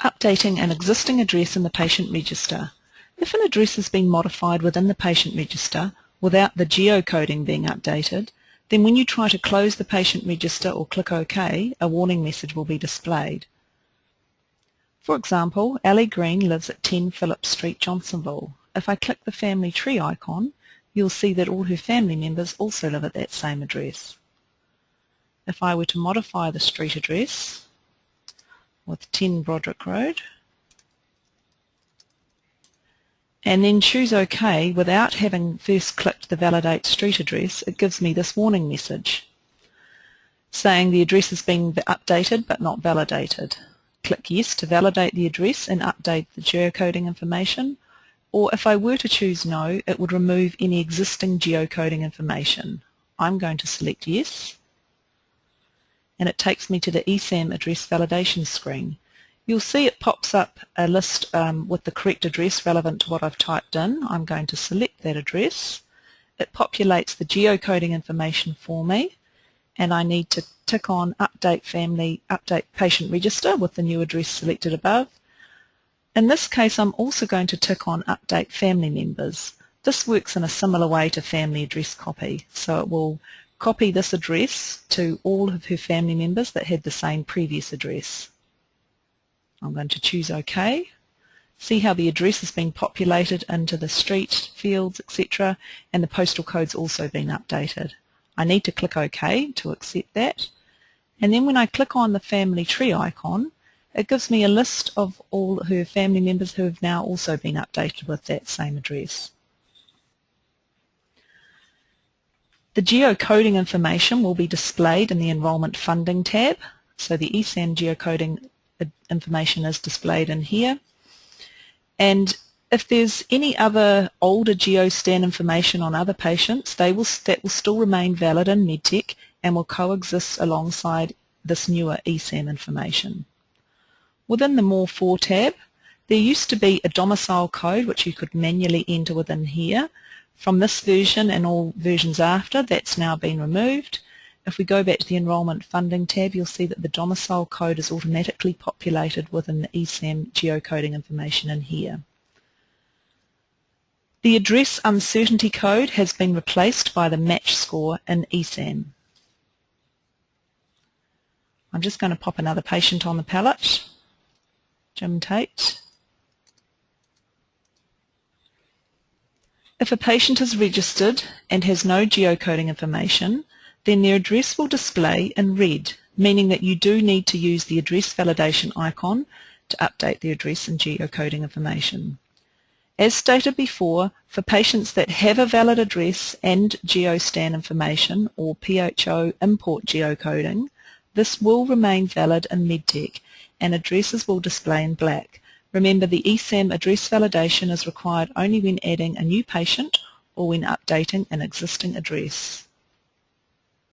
Updating an existing address in the patient register. If an address has been modified within the patient register without the geocoding being updated, then when you try to close the patient register or click OK, a warning message will be displayed. For example, Ellie Green lives at 10 Phillips Street, Johnsonville. If I click the family tree icon, you'll see that all her family members also live at that same address. If I were to modify the street address with 10 Broderick Road, and then choose OK without having first clicked the Validate Street Address, it gives me this warning message saying the address has been updated but not validated. Click Yes to validate the address and update the geocoding information, or if I were to choose No, it would remove any existing geocoding information. I'm going to select Yes, and it takes me to the eSAM address validation screen. You'll see it pops up a list with the correct address relevant to what I've typed in. I'm going to select that address. It populates the geocoding information for me, and I need to tick on Update Patient Register with the new address selected above. In this case, I'm also going to tick on Update Family Members. This works in a similar way to Family Address Copy, so it will copy this address to all of her family members that had the same previous address. I'm going to choose OK. See how the address has been populated into the street, fields, etc., and the postal code's also been updated. I need to click OK to accept that, and then when I click on the family tree icon, it gives me a list of all her family members who have now also been updated with that same address. The geocoding information will be displayed in the Enrolment Funding tab, so the eSAM geocoding information is displayed in here, and if there's any other older GeoStan information on other patients, that will still remain valid in MedTech and will coexist alongside this newer eSAM information. Within the More For tab, there used to be a domicile code which you could manually enter within here. From this version and all versions after, that's now been removed. If we go back to the Enrolment Funding tab, you'll see that the domicile code is automatically populated within the eSAM geocoding information in here. The address uncertainty code has been replaced by the match score in eSAM. I'm just going to pop another patient on the palette, Jim Tate. If a patient is registered and has no geocoding information, then their address will display in red, meaning that you do need to use the address validation icon to update the address and geocoding information. As stated before, for patients that have a valid address and GeoStan information or PHO import geocoding, this will remain valid in MedTech and addresses will display in black. Remember, the eSAM address validation is required only when adding a new patient or when updating an existing address.